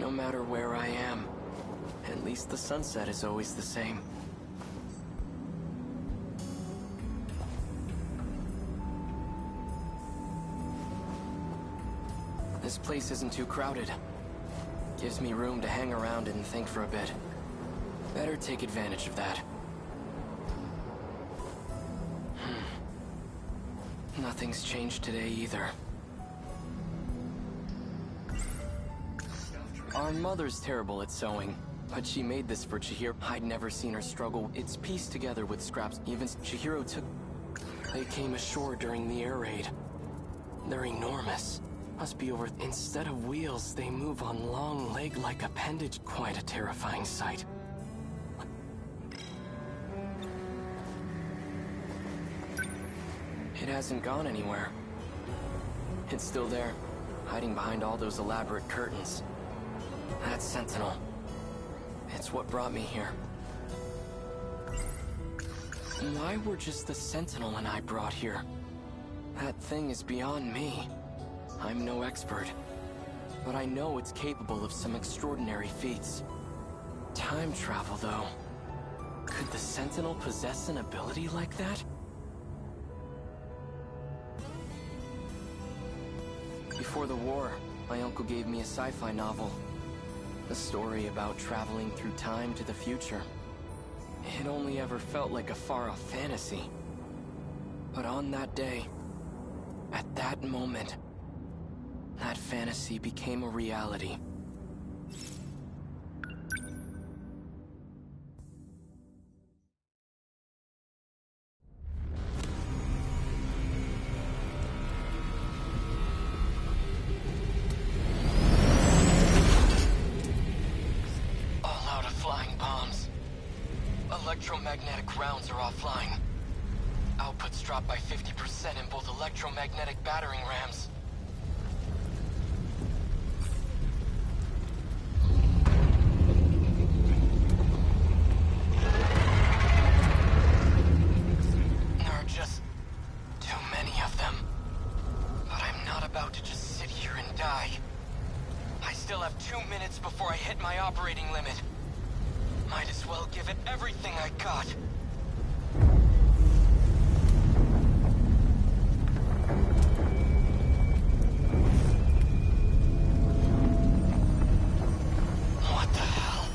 No matter where I am, at least the sunset is always the same. This place isn't too crowded. Gives me room to hang around and think for a bit. Better take advantage of that. Nothing's changed today either. Our mother's terrible at sewing, but she made this for Chihiro. I'd never seen her struggle. It's pieced together with scraps. Even Chihiro took... They came ashore during the air raid. They're enormous. Must be over... Instead of wheels, they move on long leg-like appendage. Quite a terrifying sight. It hasn't gone anywhere. It's still there, hiding behind all those elaborate curtains. That Sentinel. It's what brought me here. Why were just the Sentinel and I brought here? That thing is beyond me. I'm no expert, but I know it's capable of some extraordinary feats. Time travel, though. Could the Sentinel possess an ability like that? Before the war, my uncle gave me a sci-fi novel. A story about traveling through time to the future. It only ever felt like a far-off fantasy. But on that day, at that moment, that fantasy became a reality. Electromagnetic rounds are offline. Outputs dropped by 50% in both electromagnetic battering rams. There are just too many of them. But I'm not about to just sit here and die. I still have 2 minutes before I hit my operating limit. Might as well give it everything I got. What the hell?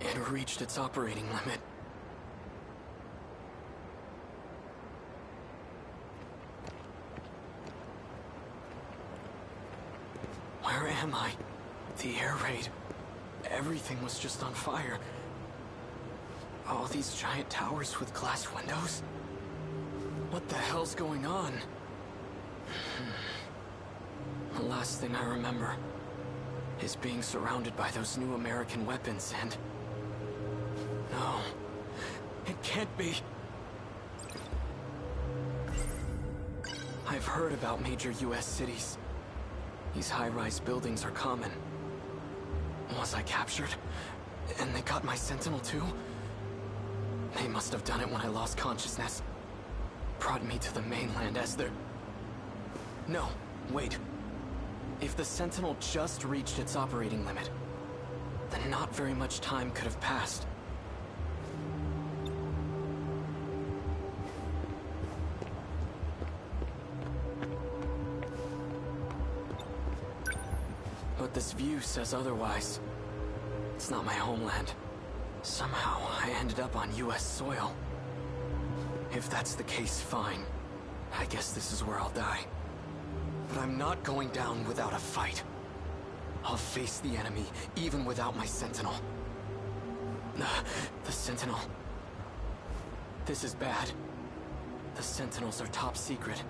It reached its operating limit. Where am I? The air raid. Everything was just on fire. All these giant towers with glass windows? What the hell's going on? The last thing I remember is being surrounded by those new American weapons and... No, it can't be. I've heard about major US cities. These high-rise buildings are common. Was I captured? And they got my Sentinel too? They must have done it when I lost consciousness. Brought me to the mainland as their... No, wait. If the Sentinel just reached its operating limit, then not very much time could have passed. But this view says otherwise. It's not my homeland. Somehow, I ended up on US soil. If that's the case, fine. I guess this is where I'll die. But I'm not going down without a fight. I'll face the enemy, even without my Sentinel. The Sentinel. This is bad. The Sentinels are top secret.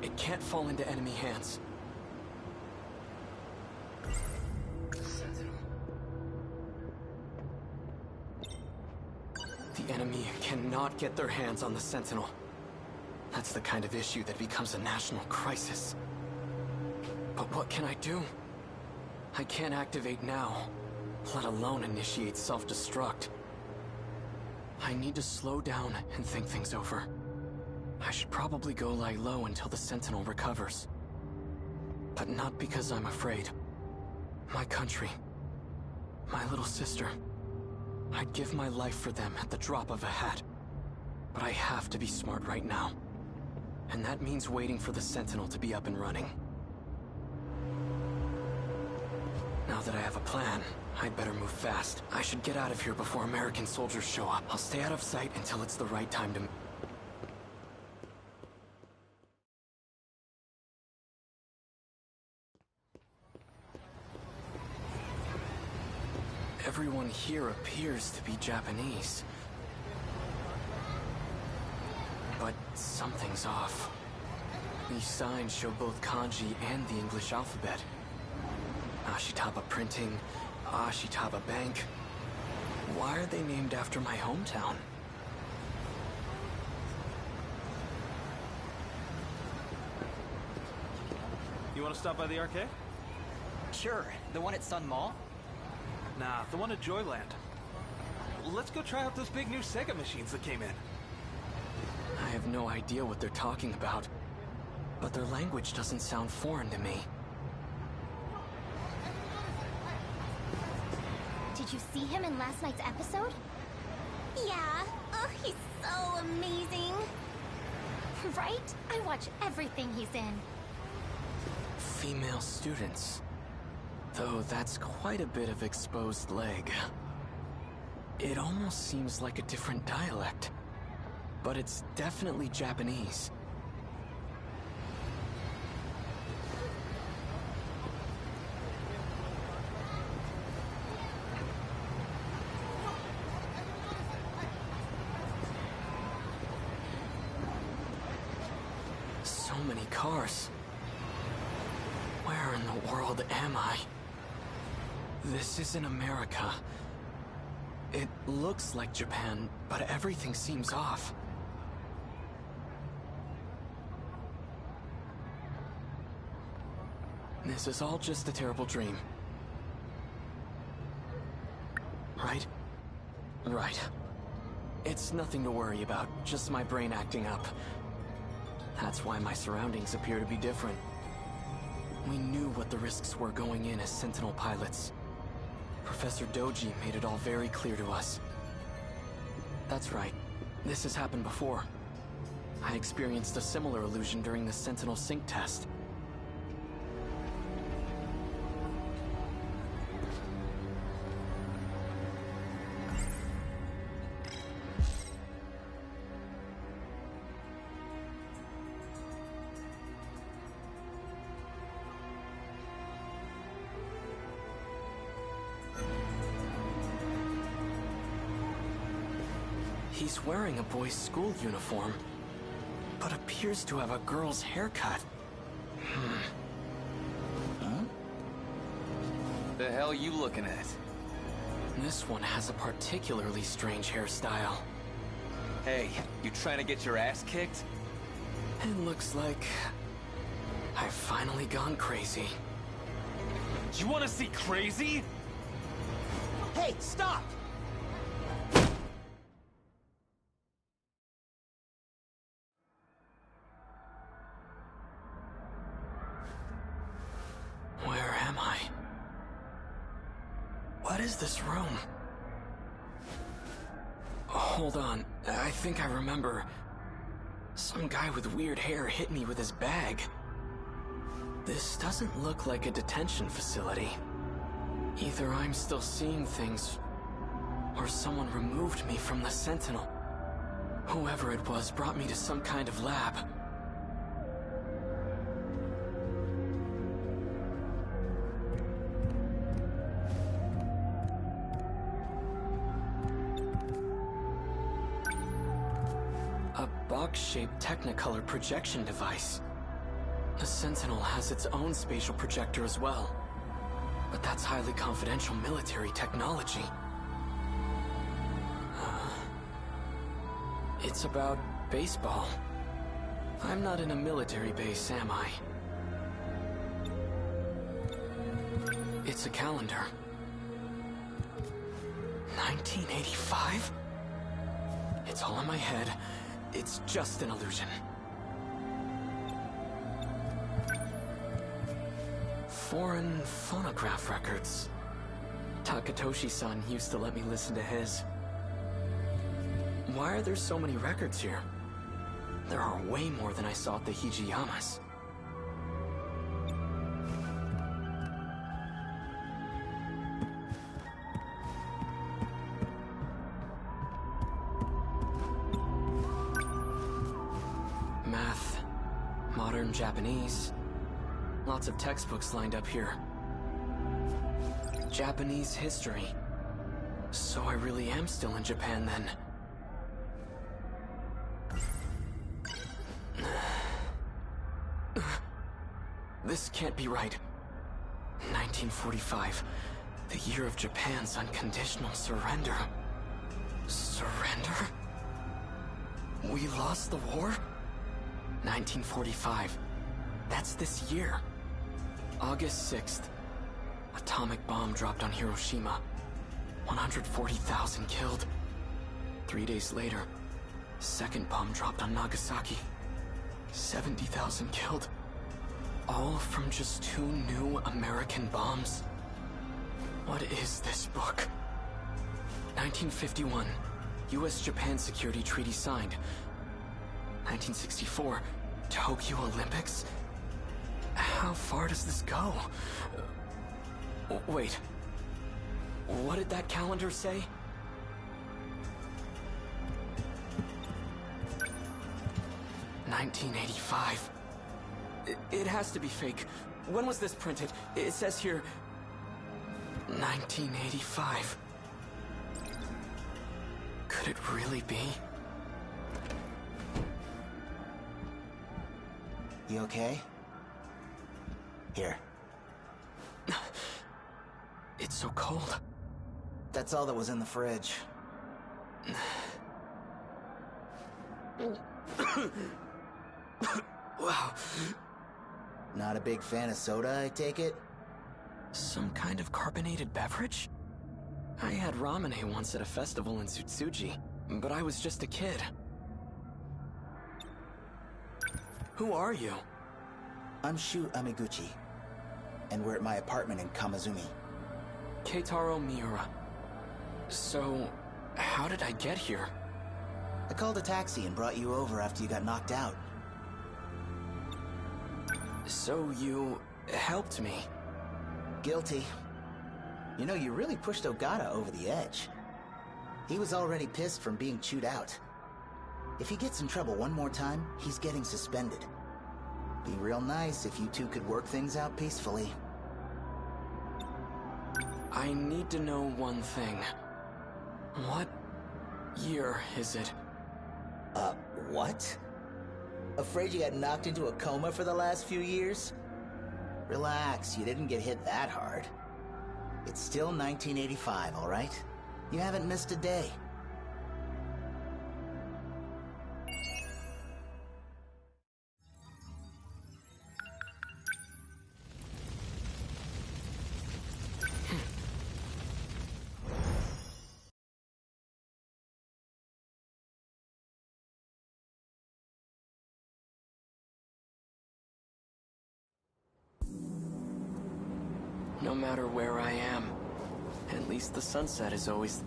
It can't fall into enemy hands. cannot get their hands on the Sentinel. That's the kind of issue that becomes a national crisis. But what can I do? I can't activate now, let alone initiate self-destruct. I need to slow down and think things over. I should probably go lie low until the Sentinel recovers. But not because I'm afraid. My country, my little sister. I'd give my life for them at the drop of a hat. But I have to be smart right now. And that means waiting for the Sentinel to be up and running. Now that I have a plan, I'd better move fast. I should get out of here before American soldiers show up. I'll stay out of sight until it's the right time to... Everyone here appears to be Japanese. But something's off. These signs show both kanji and the English alphabet. Ashitaba Printing, Ashitaba Bank. Why are they named after my hometown? You want to stop by the arcade? Sure. The one at Sun Mall? Nah, the one at Joyland. Let's go try out those big new Sega machines that came in. I have no idea what they're talking about, but their language doesn't sound foreign to me. Did you see him in last night's episode? Yeah. Oh, he's so amazing. Right? I watch everything he's in. Female students. Though that's quite a bit of exposed leg. It almost seems like a different dialect. But it's definitely Japanese. So many cars. Where in the world am I? This isn't America. It looks like Japan, but everything seems off. This is all just a terrible dream. Right? Right. It's nothing to worry about, just my brain acting up. That's why my surroundings appear to be different. We knew what the risks were going in as Sentinel pilots. Professor Doji made it all very clear to us. That's right. This has happened before. I experienced a similar illusion during the Sentinel sync test. He's wearing a boy's school uniform, but appears to have a girl's haircut. Huh? The hell are you looking at? This one has a particularly strange hairstyle. Hey, you trying to get your ass kicked? It looks like I've finally gone crazy. You want to see crazy? Hey, stop! Where am I? What is this room? Hold on, I think I remember. Some guy with weird hair hit me with his bag. This doesn't look like a detention facility. Either I'm still seeing things, or someone removed me from the Sentinel. Whoever it was brought me to some kind of lab. A box-shaped Technicolor projection device. The Sentinel has its own spatial projector as well. But that's highly confidential military technology. It's about baseball. I'm not in a military base, am I? It's a calendar. 1985? It's all in my head. It's just an illusion. Foreign phonograph records. Takatoshi-san used to let me listen to his. Why are there so many records here? There are way more than I saw at the Hijiyamas. Math, modern Japanese. Lots of textbooks lined up here. Japanese history. So I really am still in Japan then. This can't be right. 1945. The year of Japan's unconditional surrender. Surrender? We lost the war? 1945. That's this year. August 6th. Atomic bomb dropped on Hiroshima. 140,000 killed. 3 days later, second bomb dropped on Nagasaki. 70,000 killed. All from just 2 new American bombs. What is this book? 1951, US-Japan Security Treaty signed. 1964, Tokyo Olympics? How far does this go? Wait. What did that calendar say? $1985. It has to be fake. When was this printed? It says here... 1985. Could it really be? You okay? Here. It's so cold. That's all that was in the fridge. Wow. Not a big fan of soda, I take it? Some kind of carbonated beverage? I had ramen once at a festival in Tsutsuji, but I was just a kid. Who are you? I'm Shu Amiguchi, and we're at my apartment in Kamazumi. Keitaro Miura. So, how did I get here? I called a taxi and brought you over after you got knocked out. So you helped me? Guilty. You know, you really pushed Ogata over the edge. He was already pissed from being chewed out. If he gets in trouble one more time, he's getting suspended. Be real nice if you two could work things out peacefully. I need to know one thing. What year is it? What? Afraid you got knocked into a coma for the last few years? Relax, you didn't get hit that hard. It's still 1985, all right? You haven't missed a day. No matter where I am, at least the sunset is always...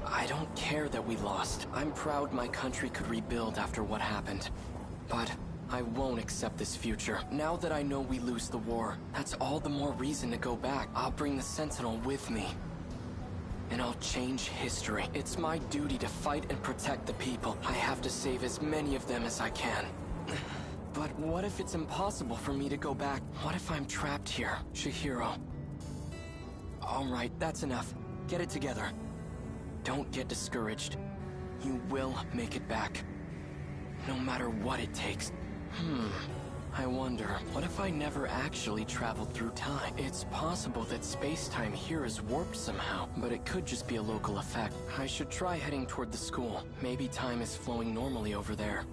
I don't care that we lost. I'm proud my country could rebuild after what happened. But I won't accept this future. Now that I know we lose the war, that's all the more reason to go back. I'll bring the Sentinel with me. And I'll change history. It's my duty to fight and protect the people. I have to save as many of them as I can. But what if it's impossible for me to go back? What if I'm trapped here, Chihiro? All right, that's enough. Get it together. Don't get discouraged. You will make it back. no matter what it takes. I wonder, what if I never actually traveled through time? It's possible that space-time here is warped somehow, but it could just be a local effect. I should try heading toward the school. Maybe time is flowing normally over there.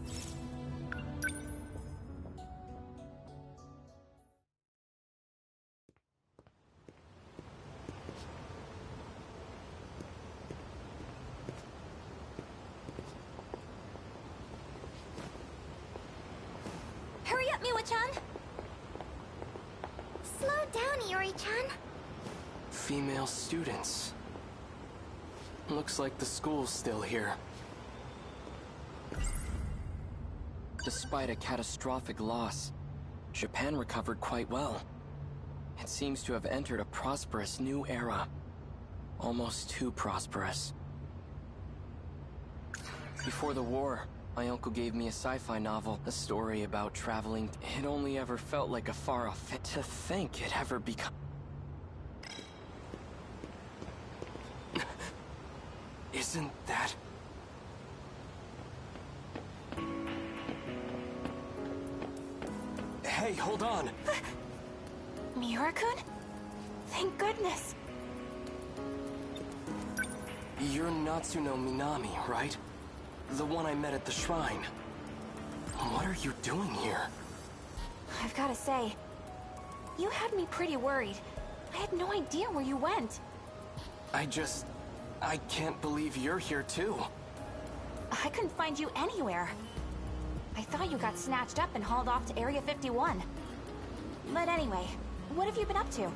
Hurry up, Miwa-chan! Slow down, Iori-chan. Female students. Looks like the school's still here. Despite a catastrophic loss, Japan recovered quite well. It seems to have entered a prosperous new era. Almost too prosperous. Before the war, my uncle gave me a sci-fi novel, a story about traveling. It only ever felt like a far-off. To think it ever become... Isn't that... Hey, hold on! Miura-kun? Thank goodness. You're Natsuno Minami, right? The one I met at the shrine. What are you doing here? I've gotta say, you had me pretty worried. I had no idea where you went. I can't believe you're here too. I couldn't find you anywhere. I thought you got snatched up and hauled off to Area 51. But anyway, what have you been up to?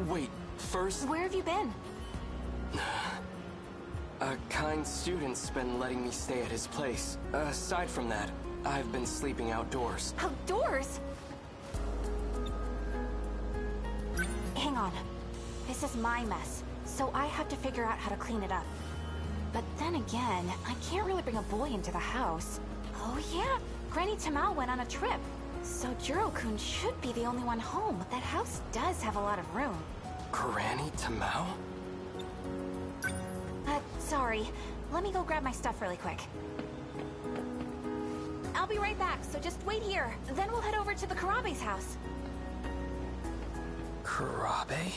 Wait, first... Where have you been? A kind student's been letting me stay at his place. Aside from that, I've been sleeping outdoors. Outdoors? Hang on. This is my mess, so I have to figure out how to clean it up. But then again, I can't really bring a boy into the house. Oh yeah, Granny Tamao went on a trip. So Jiro-kun should be the only one home. That house does have a lot of room. Granny Tamao? Sorry. Let me go grab my stuff really quick. I'll be right back, so just wait here. Then we'll head over to the Karabe's house. Karabe?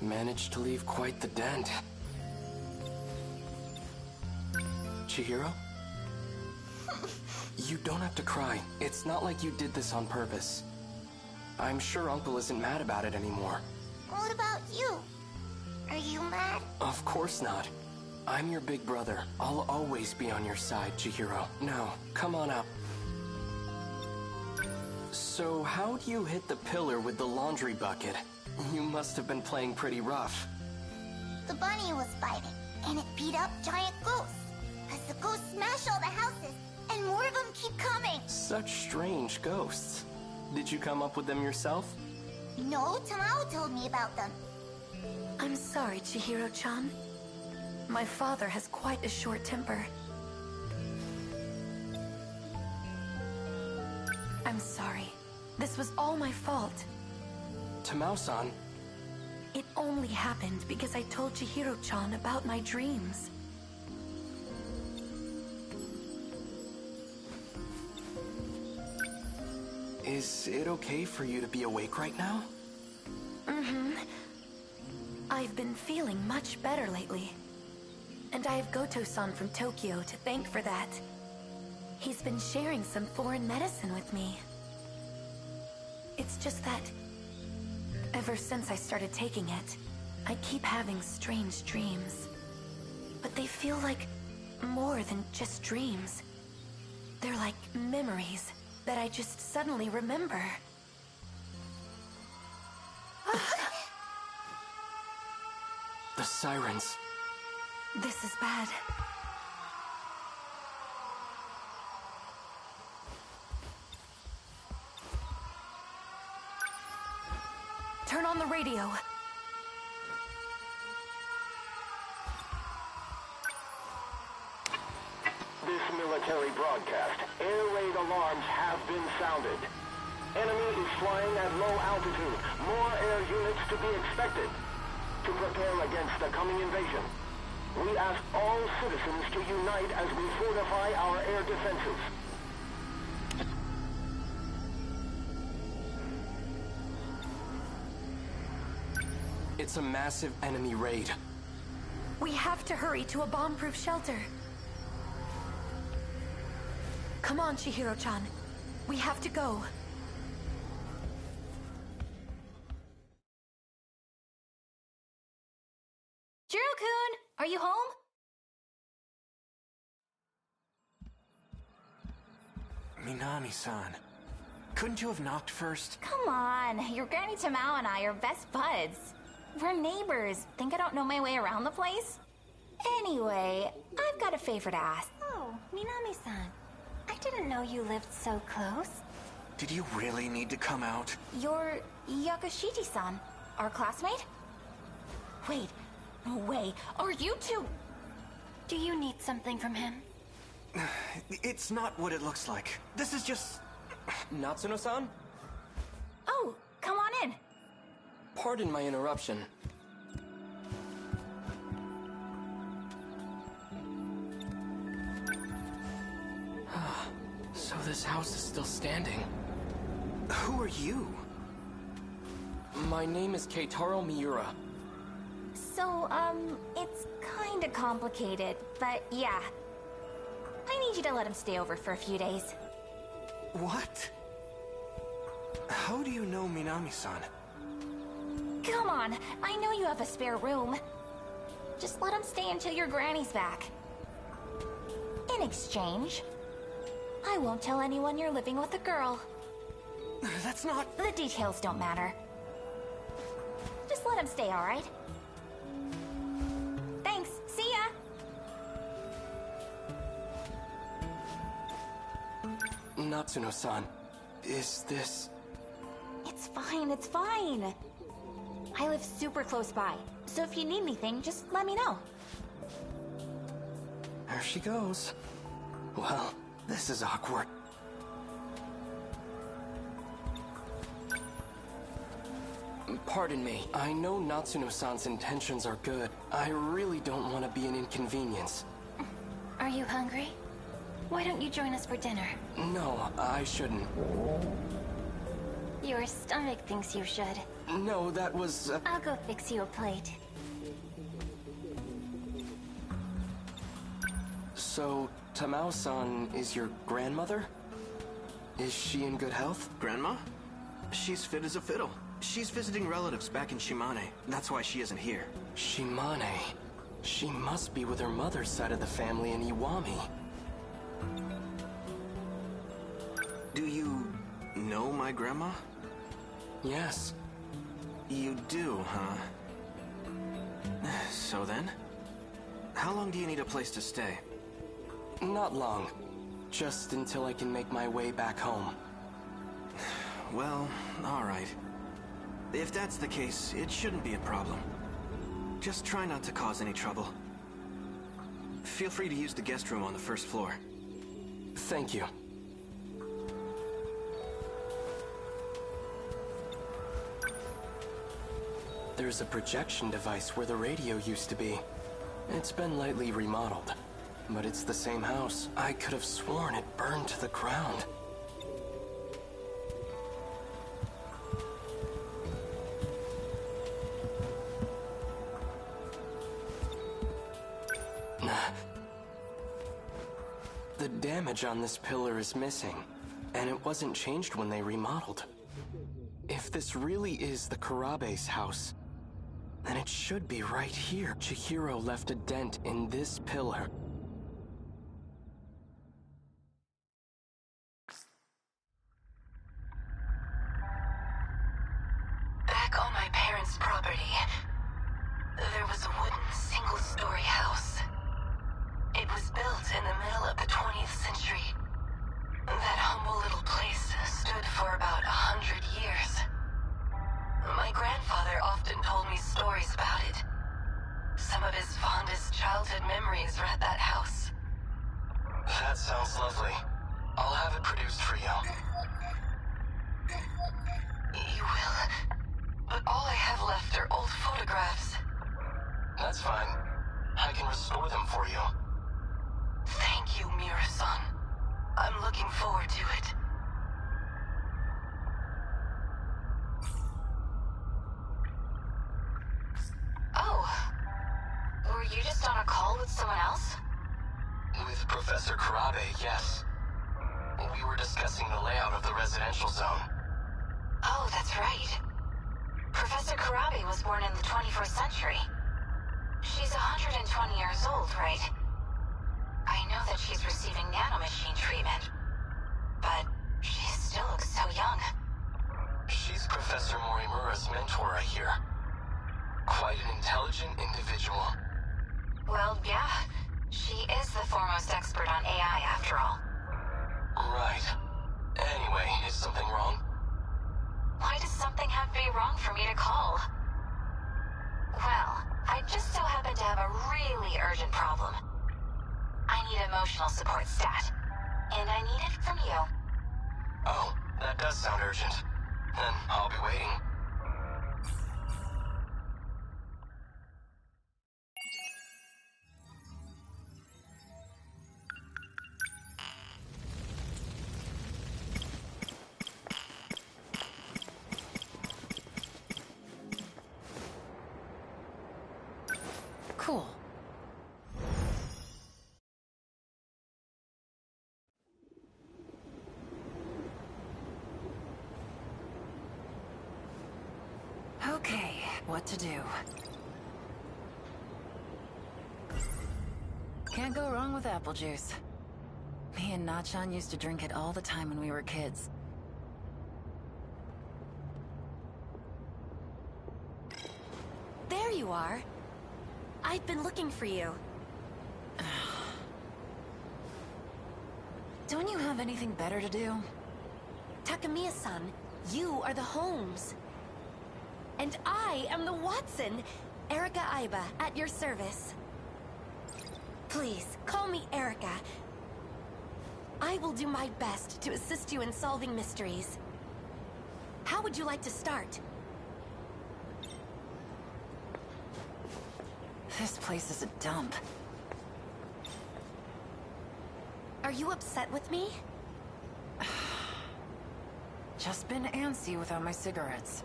Managed to leave quite the dent. Chihiro? You don't have to cry. It's not like you did this on purpose. I'm sure Uncle isn't mad about it anymore. What about you? Are you mad? Of course not. I'm your big brother. I'll always be on your side, Chihiro. Now, come on up. So, how'd you hit the pillar with the laundry bucket? You must have been playing pretty rough. The bunny was fighting, and it beat up giant ghosts. As the ghosts smash all the houses, and more of them keep coming. Such strange ghosts. Did you come up with them yourself? No, Tamao told me about them. I'm sorry, Chihiro-chan. My father has quite a short temper. I'm sorry. This was all my fault. Tamao-san. It only happened because I told Chihiro-chan about my dreams. Is it okay for you to be awake right now? Mm-hmm. I've been feeling much better lately. And I have Goto-san from Tokyo to thank for that. He's been sharing some foreign medicine with me. It's just that ever since I started taking it, I keep having strange dreams. But they feel like more than just dreams. They're like memories that I just suddenly remember. The sirens. This is bad. Turn on the radio. military broadcast. Air raid alarms have been sounded. Enemy is flying at low altitude. More air units to be expected. To prepare against the coming invasion, we ask all citizens to unite as we fortify our air defenses. It's a massive enemy raid. We have to hurry to a bomb-proof shelter. Come on, Chihiro-chan. We have to go. Jiro-kun, are you home? Minami-san, couldn't you have knocked first? Come on, your Granny Tamao and I are best buds. We're neighbors. Think I don't know my way around the place? Anyway, I've got a favor to ask. Oh, Minami-san. I didn't know you lived so close. Did you really need to come out? You're Yakushiti-san, our classmate? Wait, no way. Are you two? Do you need something from him? It's not what it looks like. This is just... Natsuno-san? Oh, come on in. Pardon my interruption. So this house is still standing. Who are you? My name is Keitaro Miura. So, it's kinda complicated, but yeah. I need you to let him stay over for a few days. What? How do you know Minami-san? Come on, I know you have a spare room. Just let him stay until your granny's back. In exchange, I won't tell anyone you're living with a girl. That's not... The details don't matter. Just let him stay, alright? Thanks, see ya! Natsuno-san, is this... It's fine, it's fine. I live super close by, so if you need anything, just let me know. There she goes. Well, this is awkward. Pardon me. I know Natsuno-san's intentions are good. I really don't want to be an inconvenience. Are you hungry? Why don't you join us for dinner? No, I shouldn't. Your stomach thinks you should. No, that was... I'll go fix you a plate. So, Tamao-san is your grandmother? Is she in good health? Grandma? She's fit as a fiddle. She's visiting relatives back in Shimane. That's why she isn't here. Shimane. She must be with her mother's side of the family in Iwami. Do you know my grandma? Yes. You do, huh? So then? How long do you need a place to stay? Not long. Just until I can make my way back home. Well, alright. If that's the case, it shouldn't be a problem. Just try not to cause any trouble. Feel free to use the guest room on the first floor. Thank you. There's a projection device where the radio used to be. It's been lightly remodeled, but it's the same house. I could have sworn it burned to the ground. The damage on this pillar is missing, and it wasn't changed when they remodeled. If this really is the Kurabe's house, then it should be right here. Chihiro left a dent in this pillar. Back on my parents' property, there was a wooden single-story house. It was built in the middle of the 20th century. That humble little place stood for about 100 years. My grandfather often told me stories about it. Some of his fondest childhood memories were at that house. That's forward to it. Oh. Were you just on a call with someone else? With Professor Karabe, yes. We were discussing the layout of the residential zone. Oh, that's right. Professor Karabe was born in the 21st century. She's 120 years old, right? I know that she's receiving nanomachine treatment, but she still looks so young. She's Professor Morimura's mentor, I hear. Quite an intelligent individual. Well, yeah. She is the foremost expert on AI, after all. Right. Anyway, is something wrong? Why does something have to be wrong for me to call? Well, I just so happen to have a really urgent problem. I need emotional support stat, and I need it from you. Oh, that does sound urgent. Then I'll be waiting. Cool. Okay, what to do? Can't go wrong with apple juice. Me and Nachan used to drink it all the time when we were kids. There you are. I've been looking for you. Don't you have anything better to do? Takamiya-san, you are the Holmes. And I am the Watson, Erica Aiba, at your service. Please, call me Erica. I will do my best to assist you in solving mysteries. How would you like to start? This place is a dump. Are you upset with me? Just been antsy without my cigarettes.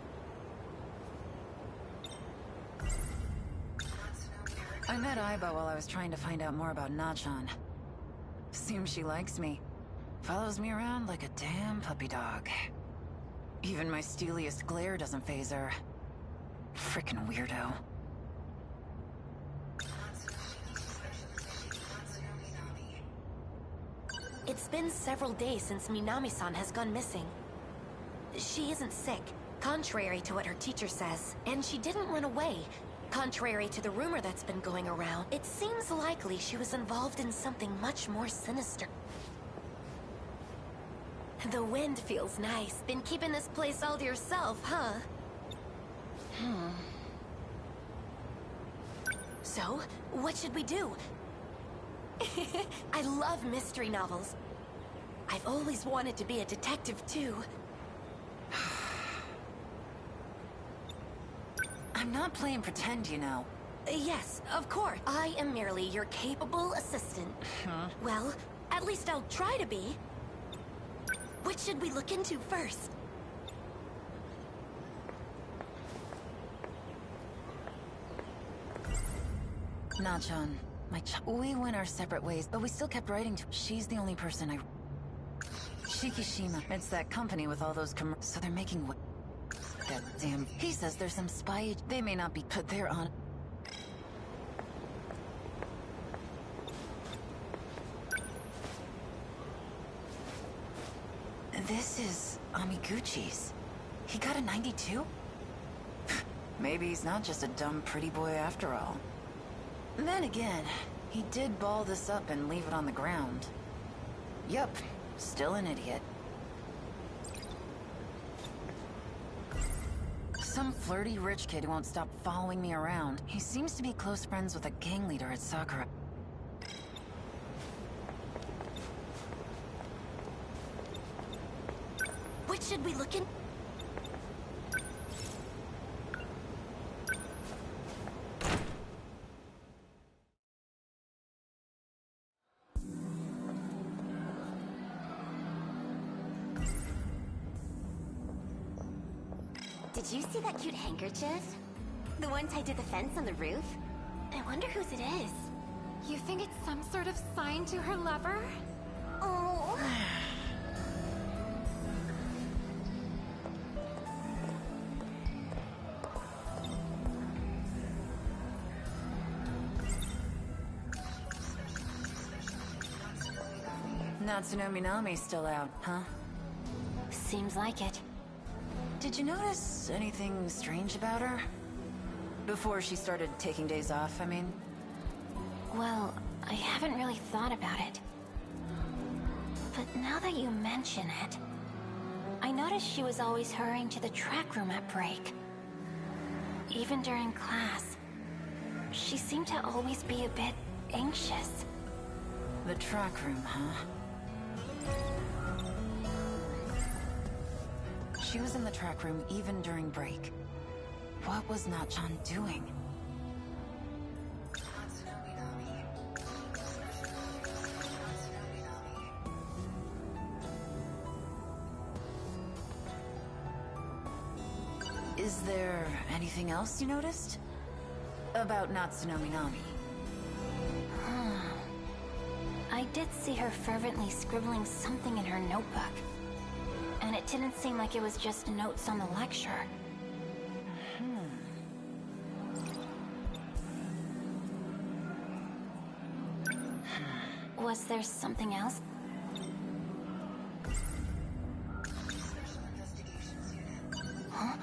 I met Aiba while I was trying to find out more about Nachan. Seems she likes me. Follows me around like a damn puppy dog. Even my steeliest glare doesn't faze her. Frickin' weirdo. It's been several days since Minami-san has gone missing. She isn't sick, contrary to what her teacher says, and she didn't run away. Contrary to the rumor that's been going around, it seems likely she was involved in something much more sinister. The wind feels nice. Been keeping this place all to yourself, huh? So, what should we do? I love mystery novels. I've always wanted to be a detective, too. I'm not playing pretend, you know. Yes, of course. I am merely your capable assistant. Well, at least I'll try to be. What should we look into first? Nachan, we went our separate ways, but we still kept writing to. She's the only person I... Shikishima. It's that company with all those so they're making what? God damn. He says there's some spy... They may not be, but they're on... This is Amiguchi's. He got a 92? Maybe he's not just a dumb pretty boy after all. Then again, he did ball this up and leave it on the ground. Yup, still an idiot. Some flirty rich kid who won't stop following me around. He seems to be close friends with a gang leader at Sakura. What should we look in? Did you see that cute handkerchief? The one tied to the fence on the roof? I wonder whose it is. You think it's some sort of sign to her lover? Oh. Natsuno Minami's still out, huh? Seems like it. Did you notice anything strange about her? Before she started taking days off, I mean? Well, I haven't really thought about it. But now that you mention it, I noticed she was always hurrying to the track room at break. Even during class, she seemed to always be a bit anxious. The track room, huh? She was in the track room even during break. What was Natchan doing? Is there anything else you noticed? About Natsuno Minami? I did see her fervently scribbling something in her notebook. And it didn't seem like it was just notes on the lecture. Was there something else? Huh?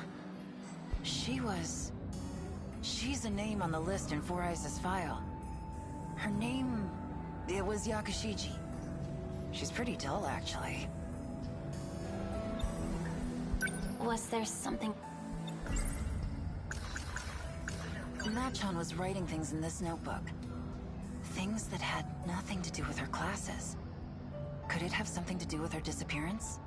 She's a name on the list in Four Eyes' file. Her name... it was Yakushiji. She's pretty dull, actually. Was there something... Natchan was writing things in this notebook. Things that had nothing to do with her classes. Could it have something to do with her disappearance?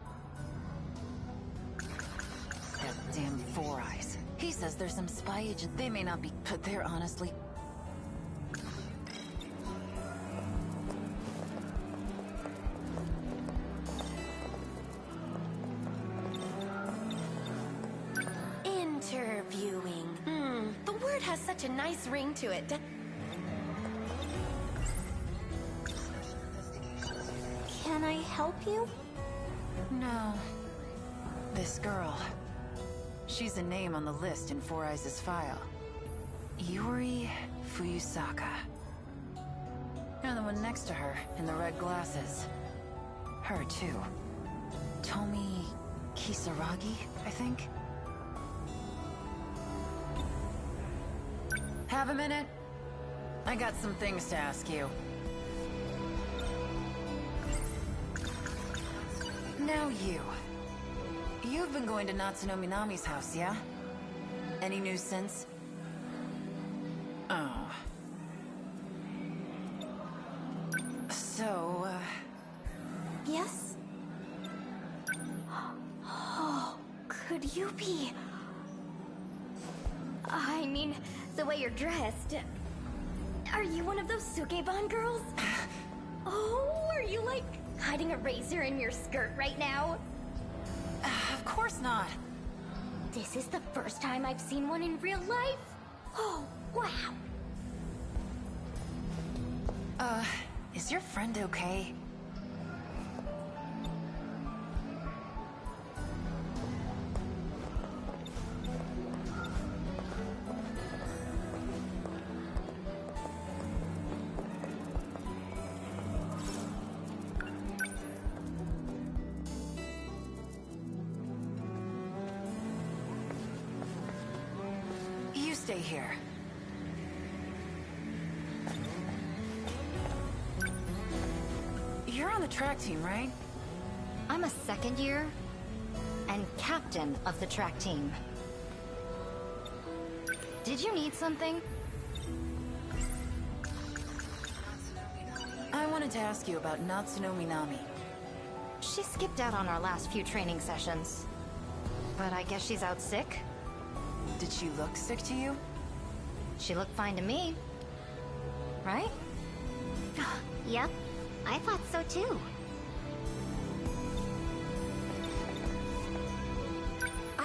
That damn Four Eyes. He says there's some spy agent. They may not be, but they're honestly... Interviewing. The word has such a nice ring to it. Can I help you? No. This girl. She's a name on the list in Four Eyes' file. Yuri Fuyusaka. And the one next to her, in the red glasses. Her, too. Tomi Kisaragi, I think? Have a minute? I got some things to ask you. Now you. You've been going to Natsuno Minami's house, yeah? Any news since? Oh. So, Yes? Oh, could you be... I mean, the way you're dressed. Are you one of those Sukeban girls? Oh, are you like hiding a razor in your skirt right now? of course not. This is the first time I've seen one in real life. Oh, wow. Is your friend okay? You stay here. You're on the track team, right? I'm a second year and captain of the track team. Did you need something? I wanted to ask you about Natsuno Minami. She skipped out on our last few training sessions. But I guess she's out sick? Did she look sick to you? She looked fine to me. Right? Yep, I thought so too.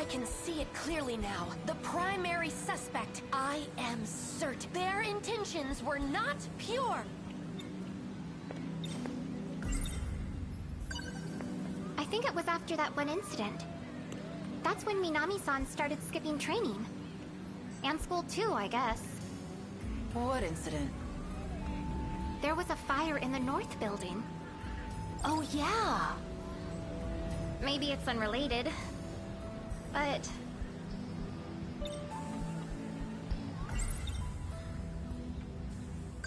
I can see it clearly now. The primary suspect. I am certain their intentions were not pure. I think it was after that one incident. That's when Minami-san started skipping training. And school too, I guess. What incident? There was a fire in the North Building. Oh yeah. Maybe it's unrelated, but...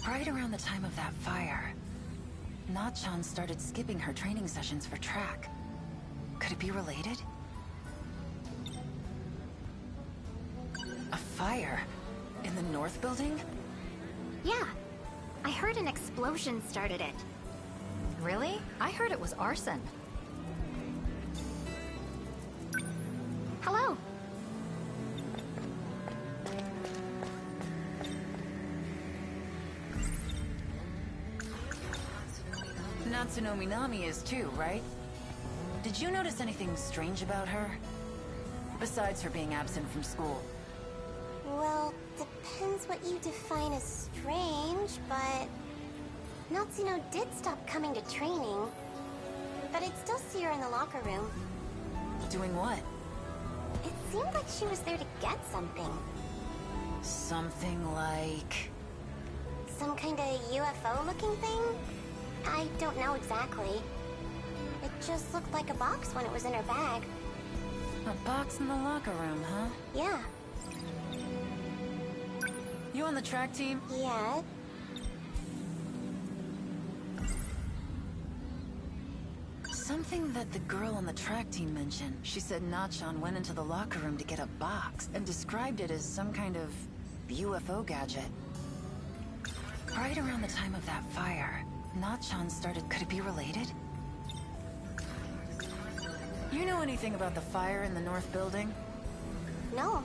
Right around the time of that fire, Na-chan started skipping her training sessions for track. Could it be related? A fire? In the North Building? Yeah. I heard an explosion started it. Really? I heard it was arson. Hello. Natsuno Minami is too, right? Did you notice anything strange about her? Besides her being absent from school. Well, depends what you define as strange, but... Natsuno did stop coming to training. But I'd still see her in the locker room. Doing what? It seemed like she was there to get something. Something like... Some kind of UFO-looking thing? I don't know exactly. It just looked like a box when it was in her bag. A box in the locker room, huh? Yeah. You on the track team? Yeah. Something that the girl on the track team mentioned. She said Na-chan went into the locker room to get a box and described it as some kind of UFO gadget. Right around the time of that fire, Na-chan started... Could it be related? You know anything about the fire in the North Building? No.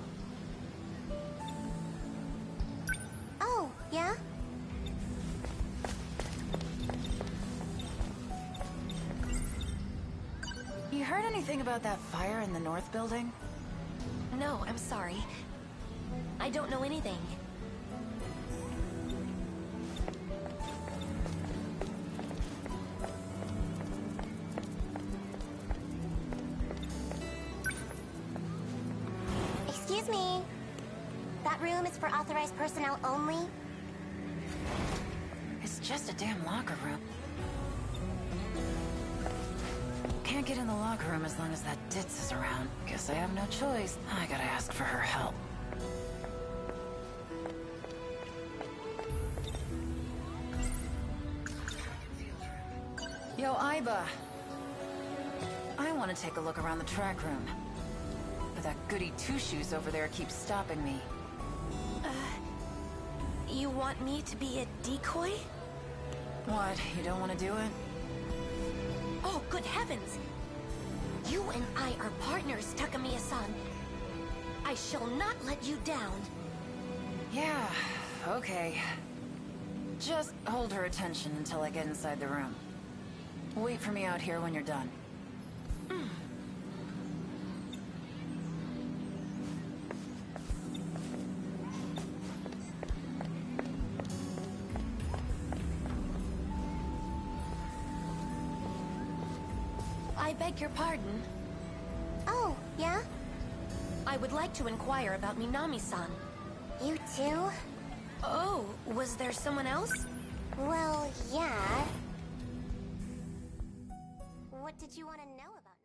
Oh, yeah? You heard anything about that fire in the North Building? No, I'm sorry. I don't know anything. Excuse me. That room is for authorized personnel only? It's just a damn locker room. Can't get in the locker room as long as that ditz is around. Guess I have no choice. I gotta ask for her help. Yo, Aiba. I want to take a look around the track room. But that goody two-shoes over there keeps stopping me. You want me to be a decoy? What, you don't want to do it? Oh, good heavens! You and I are partners, Takamiya-san. I shall not let you down. Yeah, okay. Just hold her attention until I get inside the room. Wait for me out here when you're done. I beg your pardon. Oh, yeah? I would like to inquire about Minami-san. You too? Oh, was there someone else? Well, yeah. What did you want to know about?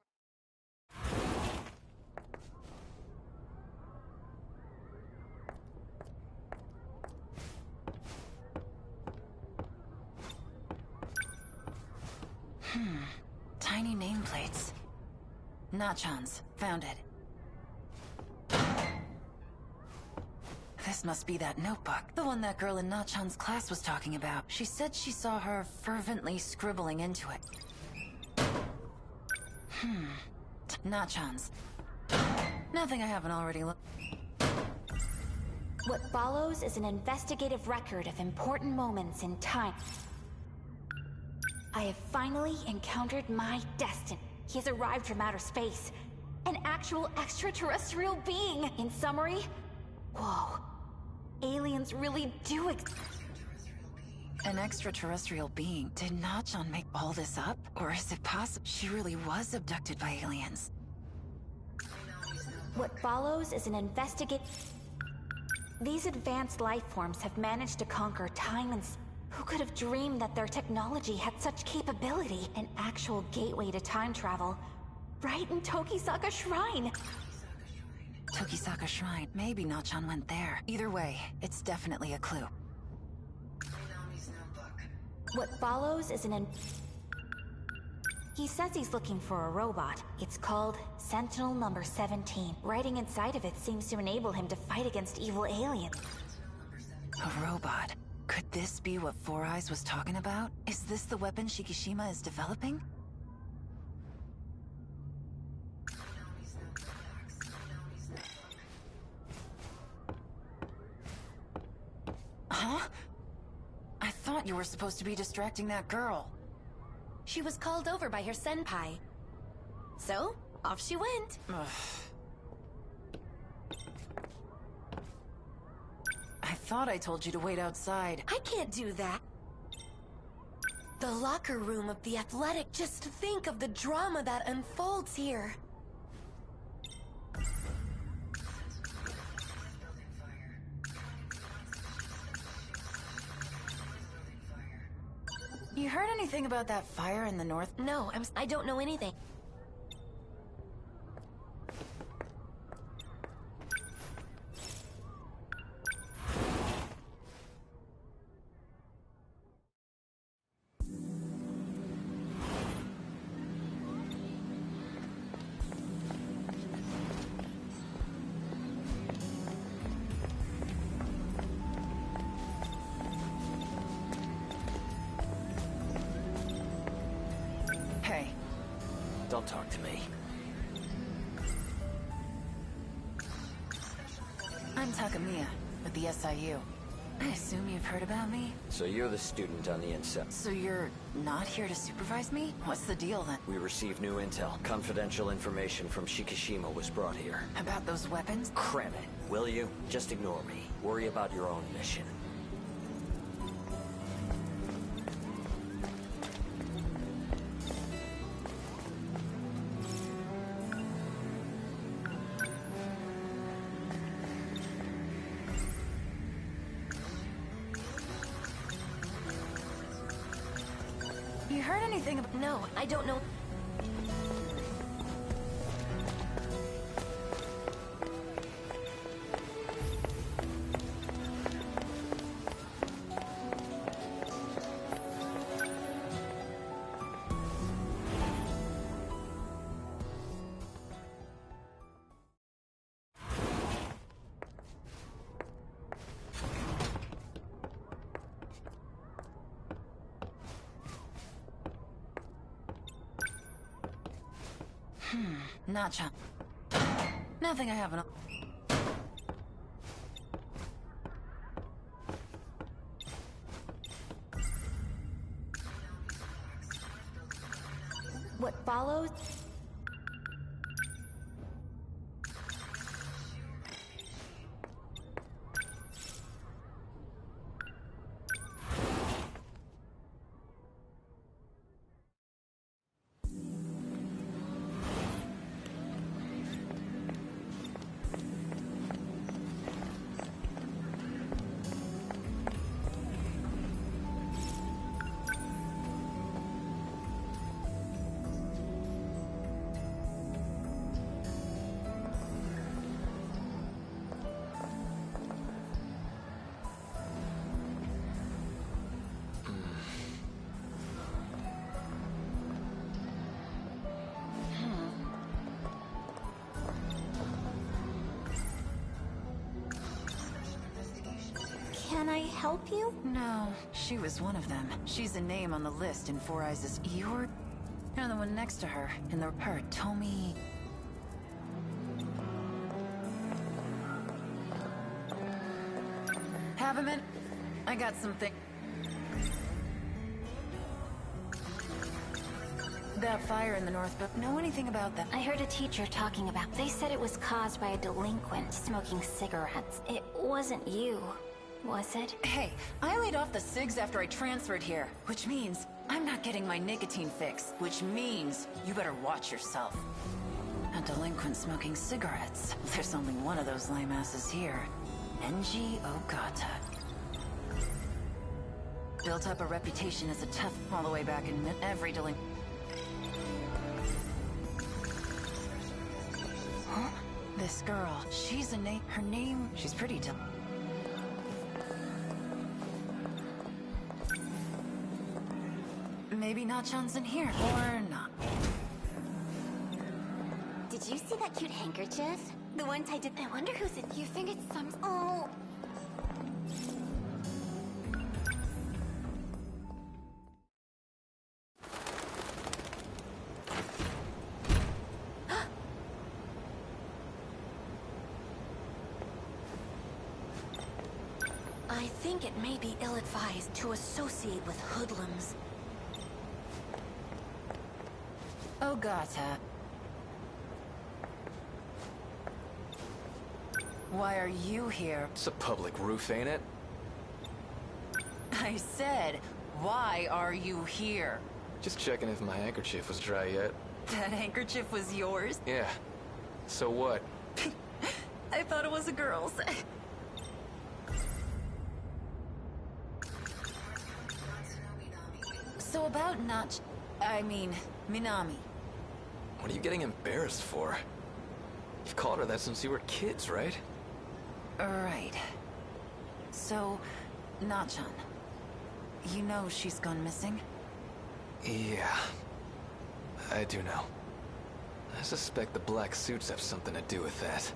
Tiny nameplates. Na-chan's. Found it. This must be that notebook. The one that girl in Na-chan's class was talking about. She said she saw her fervently scribbling into it. Na-chan's. Nothing I haven't already looked. What follows is an investigative record of important moments in time. I have finally encountered my destiny. He has arrived from outer space. An actual extraterrestrial being! In summary, whoa. Aliens really do An extraterrestrial being? Did Nachan make all this up? Or is it possible she really was abducted by aliens? What follows is an These advanced life forms have managed to conquer time and Who could have dreamed that their technology had such capability? An actual gateway to time travel. Right in Tokisaka Shrine! Tokisaka Shrine. Maybe Nachan went there. Either way, it's definitely a clue. What follows is He says he's looking for a robot. It's called Sentinel number 17. Writing inside of it seems to enable him to fight against evil aliens. A robot? Could this be what Four Eyes was talking about? Is this the weapon Shikishima is developing? Huh? I thought you were supposed to be distracting that girl. She was called over by her senpai. So, off she went. I thought I told you to wait outside. I can't do that. The locker room of the Athletic. Just think of the drama that unfolds here. You heard anything about that fire in the north? No, I don't know anything. Hey. Don't talk to me. I'm Takamiya, with the SIU. I assume you've heard about me? So you're the student on the inside. So you're not here to supervise me? What's the deal then? We received new intel. Confidential information from Shikishima was brought here. About those weapons? Cram it, will you? Just ignore me. Worry about your own mission. You heard anything about— No, I don't know. Nachan. Nothing I haven't— What follows? Can I help you? No, she was one of them. She's a name on the list in Four Eyes' You're the one next to her, in the her Tomi. Have a minute. I got something. That fire in the north, but know anything about that? I heard a teacher talking about. They said it was caused by a delinquent smoking cigarettes. It wasn't you, was it? Hey, I laid off the cigs after I transferred here, which means I'm not getting my nicotine fix, which means you better watch yourself. A delinquent smoking cigarettes. There's only one of those lame asses here. Enji Ogata. Built up a reputation as a tough all the way back in every delinquent. Huh? This girl, she's a name. Her name, she's pretty maybe Nachan's in here, or not. Did you see that cute handkerchief? The one tied to... I wonder who's it. You think it's some... Oh... I think it may be ill-advised to associate with hoodlums. Ogata. Why are you here? It's a public roof, ain't it? I said, why are you here? Just checking if my handkerchief was dry yet. That handkerchief was yours? Yeah. So what? I thought it was a girl's. So about Minami. What are you getting embarrassed for? You've called her that since you were kids, right? Right. So, Nachan. You know she's gone missing? Yeah. I do know. I suspect the black suits have something to do with that.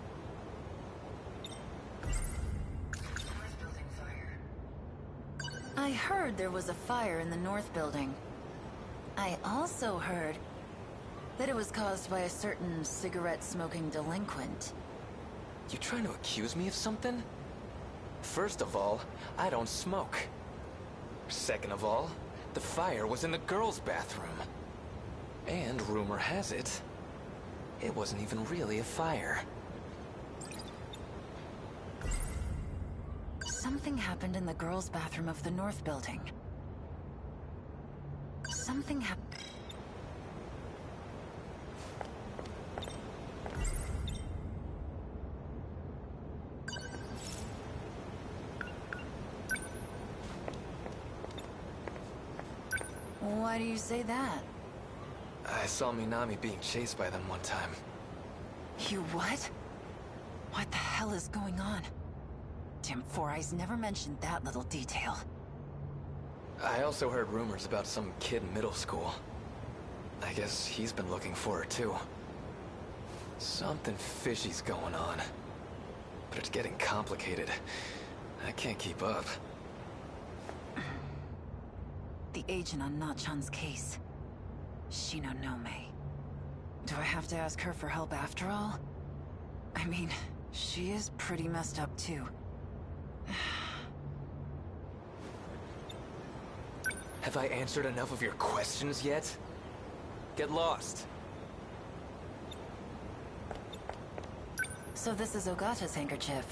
I heard there was a fire in the north building. I also heard that it was caused by a certain cigarette-smoking delinquent. You trying to accuse me of something? First of all, I don't smoke. Second of all, the fire was in the girls' bathroom. And rumor has it, it wasn't even really a fire. Something happened in the girls' bathroom of the north building. Something happened. Why do you say that? I saw Minami being chased by them one time. You what? What the hell is going on? Damn, Four Eyes never mentioned that little detail. I also heard rumors about some kid in middle school. I guess he's been looking for her too. Something fishy's going on. But it's getting complicated. I can't keep up. The agent on Nachan's case. Shino Nome. Do I have to ask her for help after all? I mean, she is pretty messed up too. Have I answered enough of your questions yet? Get lost. So this is Ogata's handkerchief.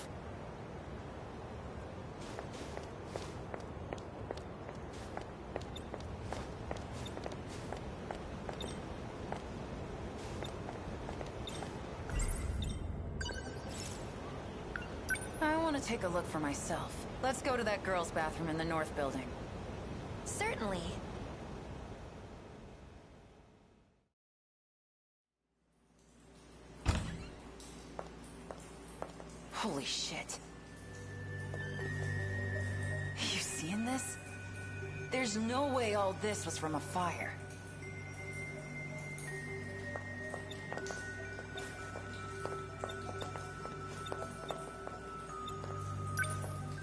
I want to take a look for myself. Let's go to that girl's bathroom in the north building. Certainly. Holy shit. You seeing this? There's no way all this was from a fire.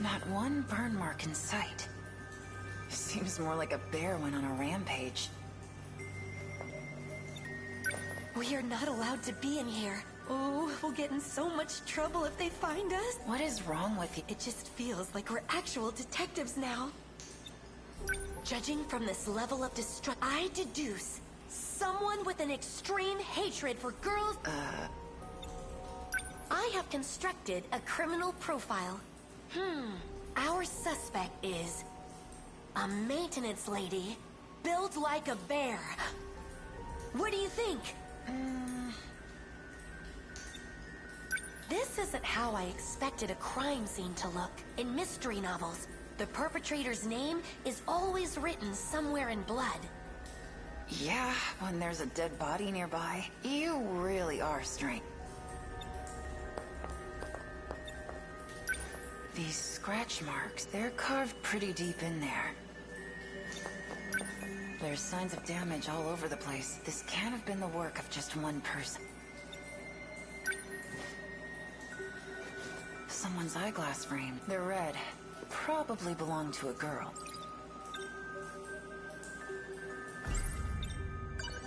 Not one burn mark in sight. Seems more like a bear went on a rampage. We are not allowed to be in here. Oh, we'll get in so much trouble if they find us. What is wrong with you? It just feels like we're actual detectives now. Judging from this level of destruction, I deduce someone with an extreme hatred for girls. I have constructed a criminal profile. Our suspect is a maintenance lady built like a bear. What do you think? This isn't how I expected a crime scene to look. In mystery novels, the perpetrator's name is always written somewhere in blood. Yeah, when there's a dead body nearby, you really are strange. These scratch marks, they're carved pretty deep in there. There's signs of damage all over the place. This can't have been the work of just one person. Someone's eyeglass frame. They're red. Probably belong to a girl.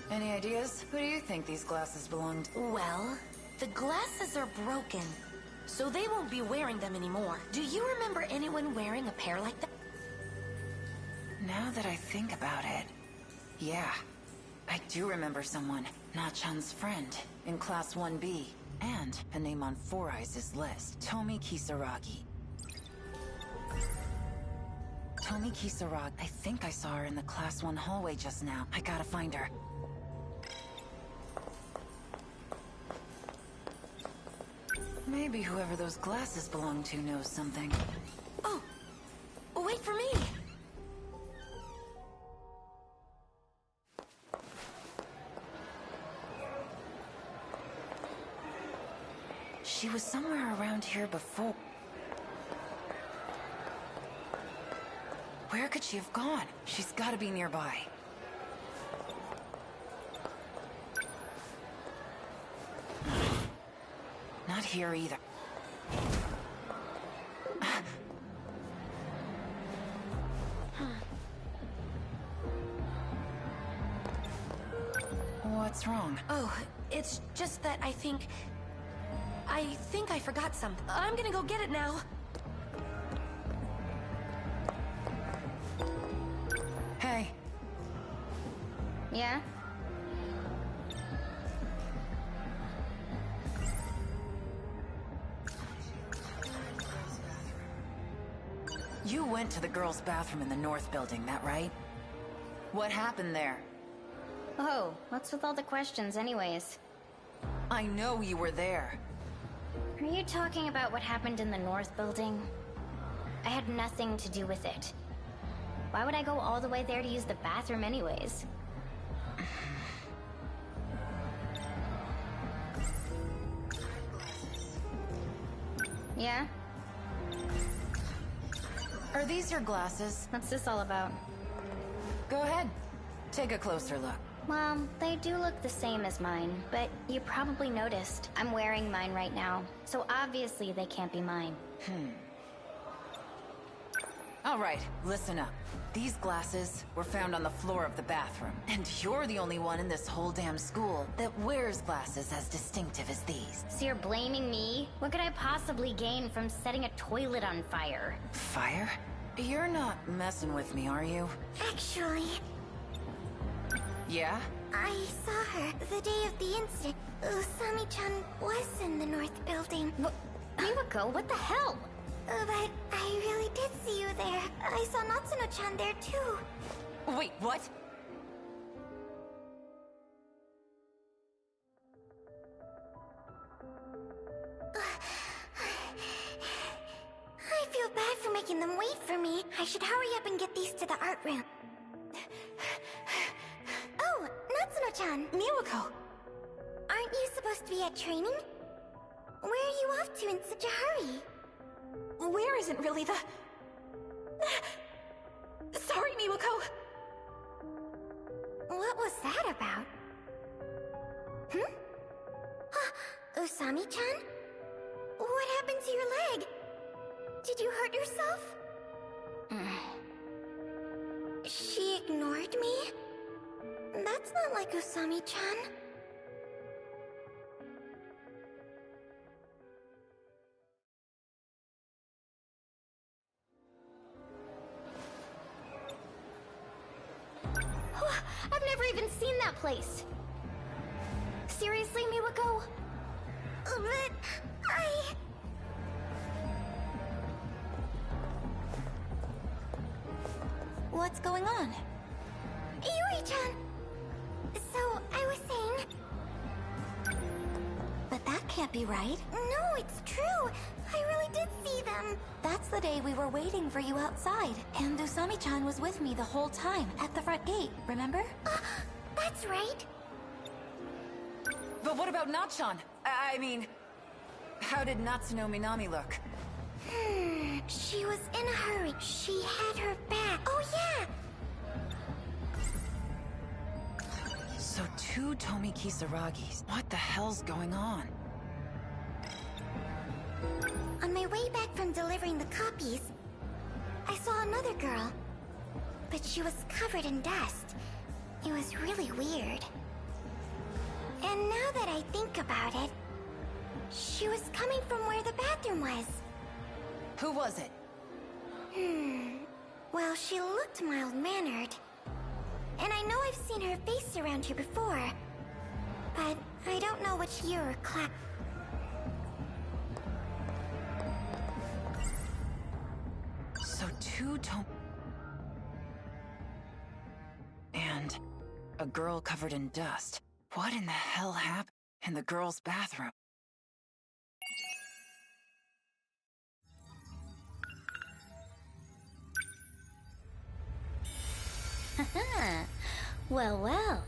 Any ideas? Who do you think these glasses belong to? Well, the glasses are broken, so they won't be wearing them anymore. Do you remember anyone wearing a pair like that? Now that I think about it, yeah. I do remember someone, Na-chan's friend, in Class 1B, and a name on Four Eyes' list, Tomi Kisaragi. Tomi Kisaragi, I think I saw her in the Class 1 hallway just now. I gotta find her. Maybe whoever those glasses belong to knows something. Oh! Wait for me! She was somewhere around here before. Where could she have gone? She's gotta be nearby. Not here either. What's wrong? Oh, it's just that I think I forgot something. I'm gonna go get it now. Hey. Yeah? You went to the girls' bathroom in the north building, that right? What happened there? Oh, what's with all the questions anyways? I know you were there. Are you talking about what happened in the north building? I had nothing to do with it. Why would I go all the way there to use the bathroom anyways? Yeah? Are these your glasses? What's this all about? Go ahead. Take a closer look. Well, they do look the same as mine, but you probably noticed. I'm wearing mine right now, so obviously they can't be mine. All right, listen up. These glasses were found on the floor of the bathroom, and you're the only one in this whole damn school that wears glasses as distinctive as these. So you're blaming me? What could I possibly gain from setting a toilet on fire? Fire? You're not messing with me, are you? Actually, Yeah? I saw her the day of the incident. Usami-chan was in the north building. Miwako, what the hell? But I really did see you there. I saw Natsuno-chan there too. Wait, what? I feel bad for making them wait for me. I should hurry up and get these to the art room. Oh, Natsuno-chan. Miwako! Aren't you supposed to be at training? Where are you off to in such a hurry? Where isn't really the... Sorry, Miwako! What was that about? Usami-chan? What happened to your leg? Did you hurt yourself? She ignored me? That's not like Usami-chan. I've never even seen that place. Seriously, Miwako? But What's going on? Yuri-chan! So, I was saying... But that can't be right. No, it's true! I really did see them! That's the day we were waiting for you outside. And Usami-chan was with me the whole time, at the front gate, remember? That's right! But what about Natchan? I mean, how did Natsuno Minami look? She was in a hurry. She had her back. Oh, yeah! So 2 Tomi Kisaragis. What the hell's going on? On my way back from delivering the copies, I saw another girl. But she was covered in dust. It was really weird. And now that I think about it, she was coming from where the bathroom was. Who was it? Well, she looked mild-mannered. And I know I've seen her face around here before. But I don't know which year or class. So 2 Tomi... And a girl covered in dust. What in the hell happened in the girl's bathroom? Well, well.